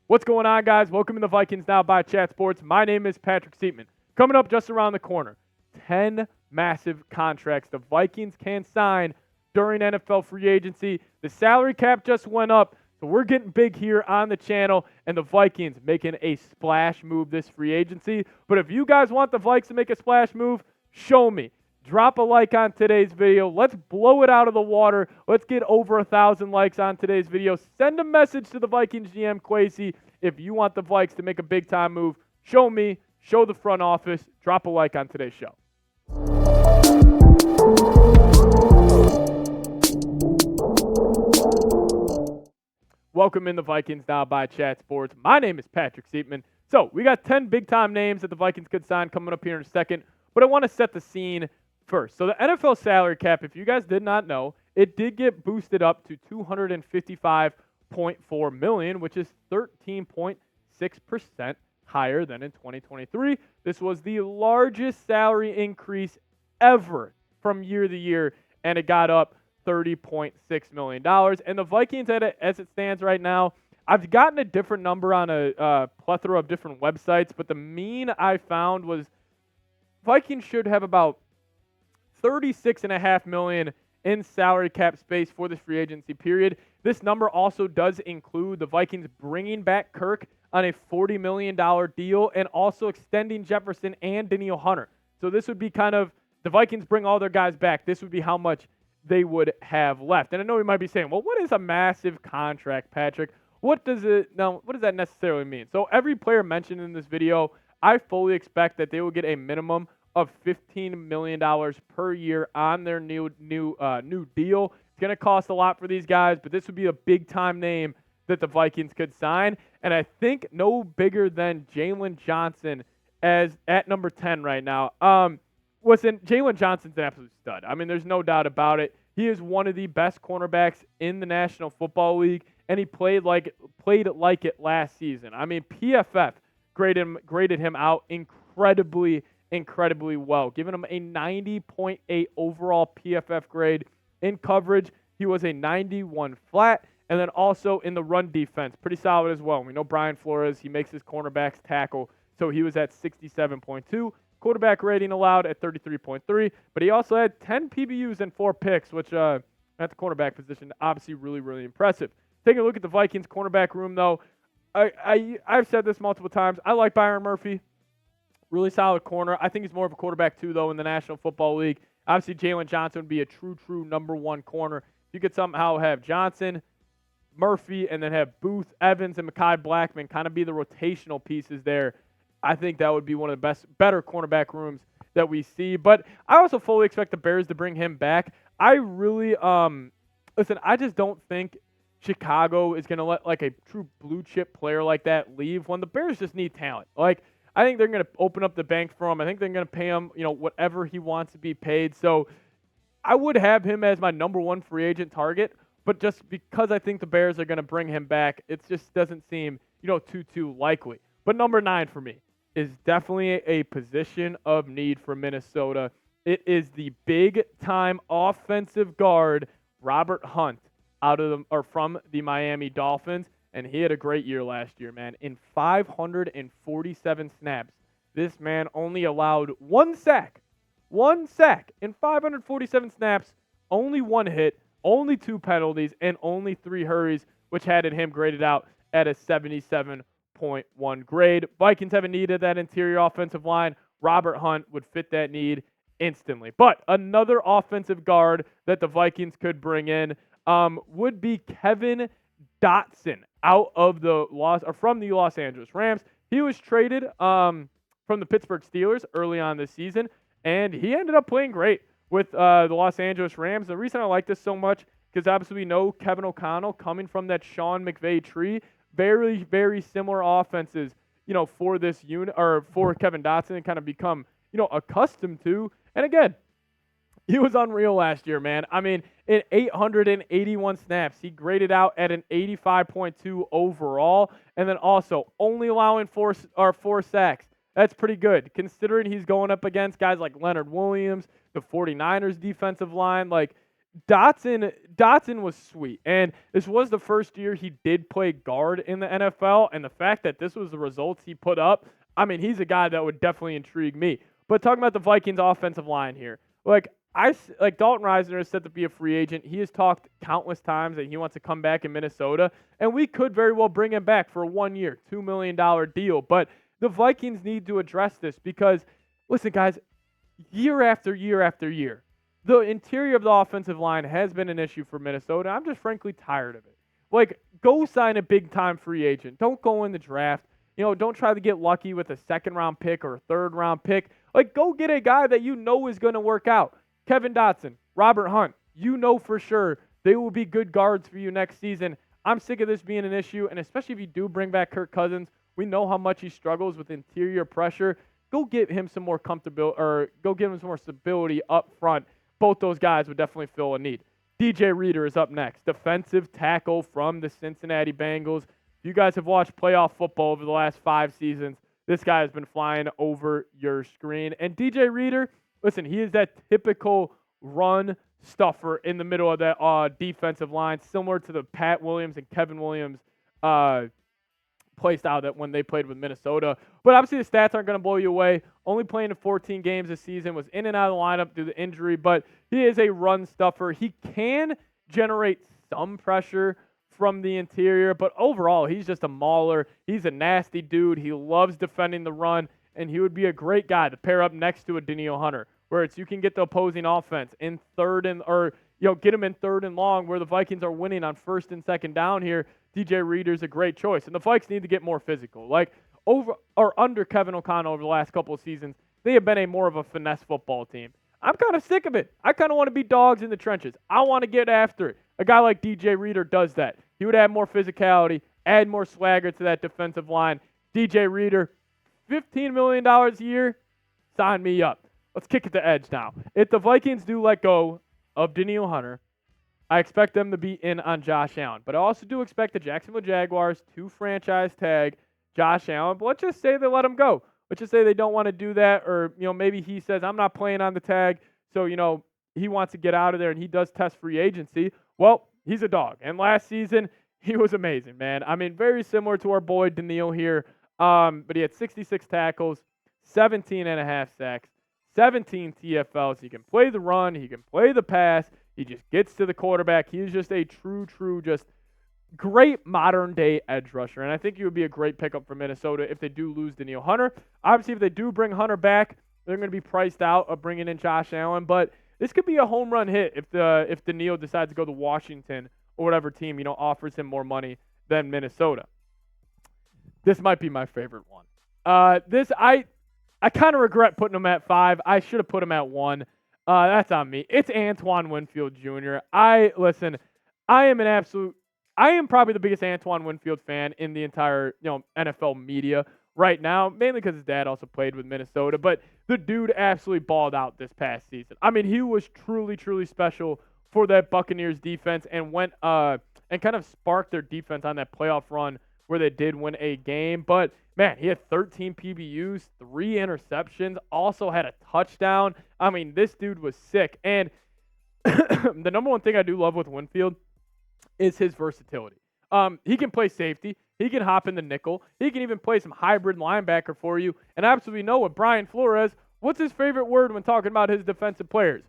What's going on, guys? Welcome to the Vikings Now by Chat Sports. My name is Patrick Siepman. Coming up just around the corner, 10 massive contracts the Vikings can sign during NFL free agency. The salary cap just went up, so we're getting big here on the channel, and the Vikings making a splash move this free agency. But if you guys want the Vikes to make a splash move, show me. Drop a like on today's video. Let's blow it out of the water. Let's get over 1,000 likes on today's video. Send a message to the Vikings GM Kwesi. If you want the Vikes to make a big-time move, show me, show the front office. Drop a like on today's show. Welcome in the Vikings Now by Chat Sports. My name is Patrick Siepman. So we got 10 big-time names that the Vikings could sign coming up here in a second, but I want to set the scene first. So the NFL salary cap, if you guys did not know, it did get boosted up to $255.4 million, which is 13.6% higher than in 2023. This was the largest salary increase ever from year to year, and it got up $30.6 million. And the Vikings, as it stands right now, I've gotten a different number on a plethora of different websites, but the mean I found was Vikings should have about $36.5 million in salary cap space for this free agency period. This number also does include the Vikings bringing back Kirk on a $40 million deal and also extending Jefferson and Danielle Hunter. So this would be kind of, the Vikings bring all their guys back, this would be how much they would have left. And I know you might be saying, well, what is a massive contract, Patrick? What does that necessarily mean? So every player mentioned in this video, I fully expect that they will get a minimum of $15 million per year on their new deal. It's going to cost a lot for these guys, but this would be a big-time name that the Vikings could sign. And I think no bigger than Jaylen Johnson as at number 10 right now. Jaylen Johnson's an absolute stud. I mean, there's no doubt about it. He is one of the best cornerbacks in the National Football League, and he played like it last season. I mean, PFF graded him out incredibly well, giving him a 90.8 overall PFF grade. In coverage, he was a 91 flat, and then also in the run defense, pretty solid as well. We know Brian Flores, he makes his cornerbacks tackle, so he was at 67.2. Quarterback rating allowed at 33.3, but he also had 10 PBUs and 4 picks, which at the cornerback position, obviously really impressive. Taking a look at the Vikings cornerback room, though, I've said this multiple times. I like Byron Murphy. Really solid corner. I think he's more of a quarterback, too, though, in the National Football League. Obviously, Jaylon Johnson would be a true number one corner. If you could somehow have Johnson, Murphy, and then have Booth, Evans, and Mekhi Blackman kind of be the rotational pieces there, I think that would be one of the better cornerback rooms that we see. But I also fully expect the Bears to bring him back. I really, I just don't think Chicago is going to let like a true blue chip player like that leave when the Bears just need talent. Like, I think they're going to open up the bank for him. I think they're going to pay him, whatever he wants to be paid. So I would have him as my number one free agent target, but just because I think the Bears are going to bring him back, it just doesn't seem, too likely. But number 9 for me is definitely a position of need for Minnesota. It is the big-time offensive guard, Robert Hunt, from the Miami Dolphins. And he had a great year last year, man. In 547 snaps, this man only allowed one sack. One sack in 547 snaps, only one hit, only 2 penalties, and only 3 hurries, which had him graded out at a 77.1 grade. Vikings haven't needed that interior offensive line. Robert Hunt would fit that need instantly. But another offensive guard that the Vikings could bring in would be Kevin Dotson from the Los Angeles Rams. He was traded from the Pittsburgh Steelers early on this season, and he ended up playing great with the Los Angeles Rams. The reason I like this so much, because obviously we know Kevin O'Connell coming from that Sean McVay tree, very similar offenses, for this unit or for Kevin Dotson and kind of become, accustomed to. And again, he was unreal last year, man. I mean, in 881 snaps, he graded out at an 85.2 overall, and then also only allowing 4 sacks. That's pretty good, considering he's going up against guys like Leonard Williams, the 49ers defensive line. Like, Dotson was sweet, and this was the first year he did play guard in the NFL, and the fact that this was the results he put up, I mean, he's a guy that would definitely intrigue me. But talking about the Vikings offensive line here, like Dalton Risner is set to be a free agent. He has talked countless times that he wants to come back in Minnesota, and we could very well bring him back for a 1 year, $2 million deal. But the Vikings need to address this because, listen, guys, year after year after year, the interior of the offensive line has been an issue for Minnesota. I'm just frankly tired of it. Like, go sign a big-time free agent. Don't go in the draft. Don't try to get lucky with a second-round pick or a third-round pick. Like, go get a guy that you know is going to work out. Kevin Dotson, Robert Hunt, you know for sure they will be good guards for you next season. I'm sick of this being an issue, and especially if you do bring back Kirk Cousins, we know how much he struggles with interior pressure. Go get him some more comfortability, or go give him some more stability up front. Both those guys would definitely fill a need. DJ Reader is up next, defensive tackle from the Cincinnati Bengals. If you guys have watched playoff football over the last 5 seasons, this guy has been flying over your screen. And DJ Reader, listen, he is that typical run stuffer in the middle of that defensive line, similar to the Pat Williams and Kevin Williams play style that when they played with Minnesota. But obviously the stats aren't going to blow you away. Only playing in 14 games this season, was in and out of the lineup due to injury, but he is a run stuffer. He can generate some pressure from the interior, but overall, he's just a mauler. He's a nasty dude. He loves defending the run, and he would be a great guy to pair up next to a Danielle Hunter, where it's you can get the opposing offense in third and, or get him in third and long where the Vikings are winning on first and second down here. DJ Reader's a great choice. And the Vikes need to get more physical. Like over or under Kevin O'Connell over the last couple of seasons, they have been a more of a finesse football team. I'm kind of sick of it. I kind of want to be dogs in the trenches. I want to get after it. A guy like DJ Reader does that. He would add more physicality, add more swagger to that defensive line. DJ Reader, $15 million a year, sign me up. Let's kick it to edge now. If the Vikings do let go of Danielle Hunter, I expect them to be in on Josh Allen. But I also do expect the Jacksonville Jaguars to franchise tag Josh Allen. But let's just say they let him go. Let's just say they don't want to do that, or maybe he says, I'm not playing on the tag, so he wants to get out of there, and he does test free agency. Well, he's a dog. And last season, he was amazing, man. I mean, very similar to our boy Danielle here. But he had 66 tackles, 17.5 sacks, 17 TFLs. He can play the run. He can play the pass. He just gets to the quarterback. He's just a true, just great modern-day edge rusher. And I think he would be a great pickup for Minnesota if they do lose Danielle Hunter. Obviously, if they do bring Hunter back, they're going to be priced out of bringing in Josh Allen. But this could be a home run hit if Danielle decides to go to Washington or whatever team offers him more money than Minnesota. This might be my favorite one. I kind of regret putting him at 5. I should have put him at 1. That's on me. It's Antoine Winfield Jr. I am probably the biggest Antoine Winfield fan in the entire NFL media right now, mainly because his dad also played with Minnesota. But the dude absolutely balled out this past season. I mean, he was truly, truly special for that Buccaneers defense and went and kind of sparked their defense on that playoff run where they did win a game. But man, he had 13 PBUs, 3 interceptions, also had a touchdown. I mean, this dude was sick. And the number one thing I do love with Winfield is his versatility. He can play safety. He can hop in the nickel. He can even play some hybrid linebacker for you. And absolutely know with Brian Flores, what's his favorite word when talking about his defensive players?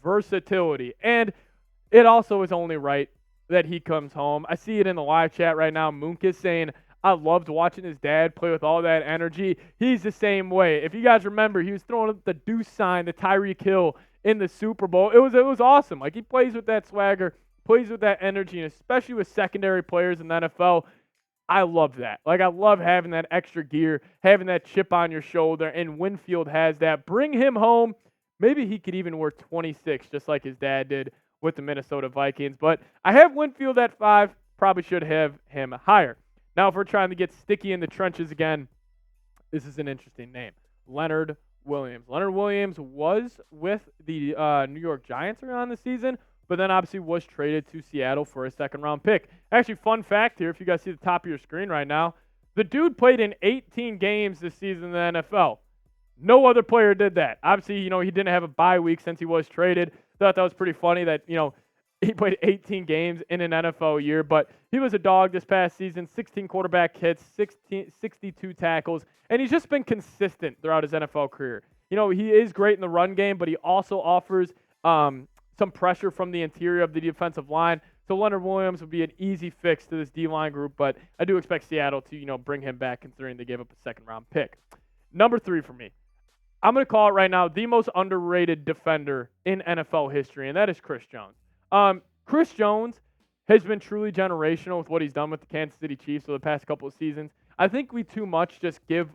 Versatility. And it also is only right that he comes home. I see it in the live chat right now. Moonk is saying, I loved watching his dad play with all that energy. He's the same way. If you guys remember, he was throwing up the deuce sign to Tyreek Hill in the Super Bowl. It was awesome. Like, he plays with that swagger, plays with that energy, and especially with secondary players in the NFL, I love that. Like, I love having that extra gear, having that chip on your shoulder, and Winfield has that. Bring him home. Maybe he could even wear 26 just like his dad did with the Minnesota Vikings. But I have Winfield at 5. Probably should have him higher. Now, if we're trying to get sticky in the trenches again, this is an interesting name. Leonard Williams. Leonard Williams was with the New York Giants early on the season, but then obviously was traded to Seattle for a second-round pick. Actually, fun fact here, if you guys see the top of your screen right now, the dude played in 18 games this season in the NFL. No other player did that. Obviously, he didn't have a bye week since he was traded. thought that was pretty funny that, he played 18 games in an NFL year, but he was a dog this past season, 16 quarterback hits, 62 tackles, and he's just been consistent throughout his NFL career. He is great in the run game, but he also offers some pressure from the interior of the defensive line. So Leonard Williams would be an easy fix to this D-line group, but I do expect Seattle to, bring him back considering they gave up a second-round pick. Number 3 for me. I'm going to call it right now the most underrated defender in NFL history, and that is Chris Jones. Chris Jones has been truly generational with what he's done with the Kansas City Chiefs over the past couple of seasons. I think we too much just give,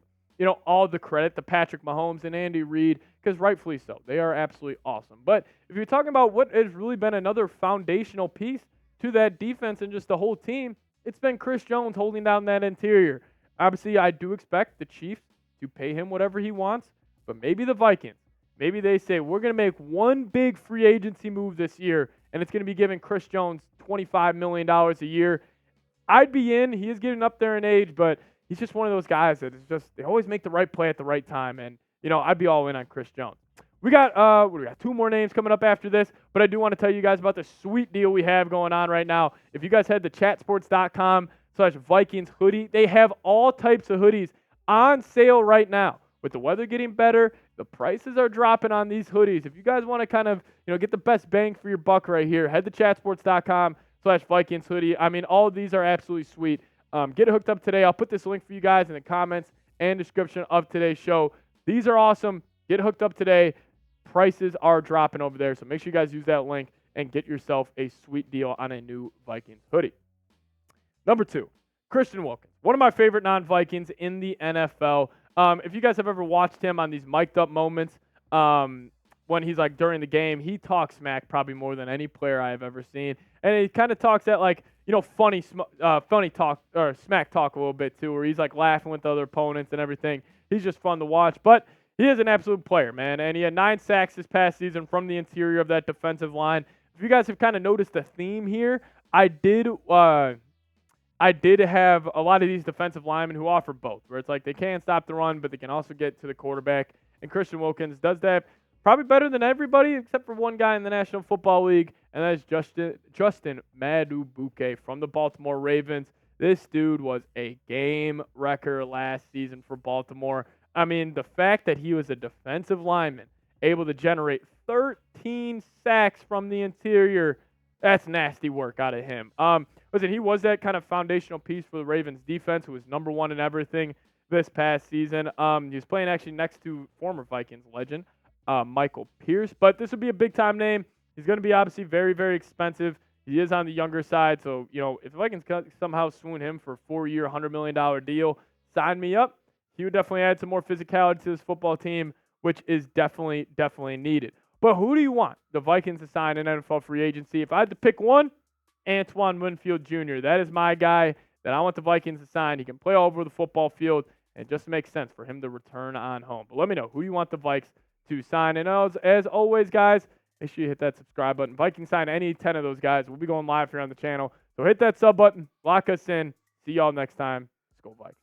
all the credit to Patrick Mahomes and Andy Reid, because rightfully so. They are absolutely awesome. But if you're talking about what has really been another foundational piece to that defense and just the whole team, it's been Chris Jones holding down that interior. Obviously, I do expect the Chiefs to pay him whatever he wants, but maybe the Vikings, maybe they say, we're going to make one big free agency move this year, and it's going to be giving Chris Jones $25 million a year. I'd be in. He is getting up there in age, but he's just one of those guys that is just, they always make the right play at the right time, and, I'd be all in on Chris Jones. We got 2 more names coming up after this, but I do want to tell you guys about the sweet deal we have going on right now. If you guys head to chatsports.com/Vikings hoodie, they have all types of hoodies on sale right now. With the weather getting better, the prices are dropping on these hoodies. If you guys want to kind of, get the best bang for your buck right here, head to chatsports.com/Vikings hoodie. I mean, all of these are absolutely sweet. Get it hooked up today. I'll put this link for you guys in the comments and description of today's show. These are awesome. Get it hooked up today. Prices are dropping over there, so make sure you guys use that link and get yourself a sweet deal on a new Vikings hoodie. Number 2, Christian Wilkins, one of my favorite non-Vikings in the NFL. If you guys have ever watched him on these mic'd up moments, when he's like during the game, he talks smack probably more than any player I have ever seen, and he kind of talks that like funny talk or smack talk a little bit too, where he's like laughing with the other opponents and everything. He's just fun to watch, but he is an absolute player, man, and he had 9 sacks this past season from the interior of that defensive line. If you guys have kind of noticed a theme here, I did have a lot of these defensive linemen who offer both, where it's like they can't stop the run, but they can also get to the quarterback, and Christian Wilkins does that probably better than everybody except for one guy in the National Football League, and that is Justin Madubuike from the Baltimore Ravens. This dude was a game wrecker last season for Baltimore. I mean, the fact that he was a defensive lineman, able to generate 13 sacks from the interior, that's nasty work out of him. Listen, he was that kind of foundational piece for the Ravens defense, who was number 1 in everything this past season. He was playing actually next to former Vikings legend, Michael Pierce, but this would be a big-time name. He's going to be obviously very, very expensive. He is on the younger side, so, if the Vikings somehow swoon him for a 4-year, $100 million deal, sign me up. He would definitely add some more physicality to this football team, which is definitely needed. But who do you want the Vikings to sign in NFL free agency? If I had to pick one, Antoine Winfield Jr. That is my guy that I want the Vikings to sign. He can play all over the football field, and it just makes sense for him to return on home. But let me know who you want the Vikes to sign. And as always, guys, make sure you hit that subscribe button. Vikings sign any 10 of those guys. We'll be going live here on the channel. So hit that sub button, lock us in. See y'all next time. Let's go Vikes.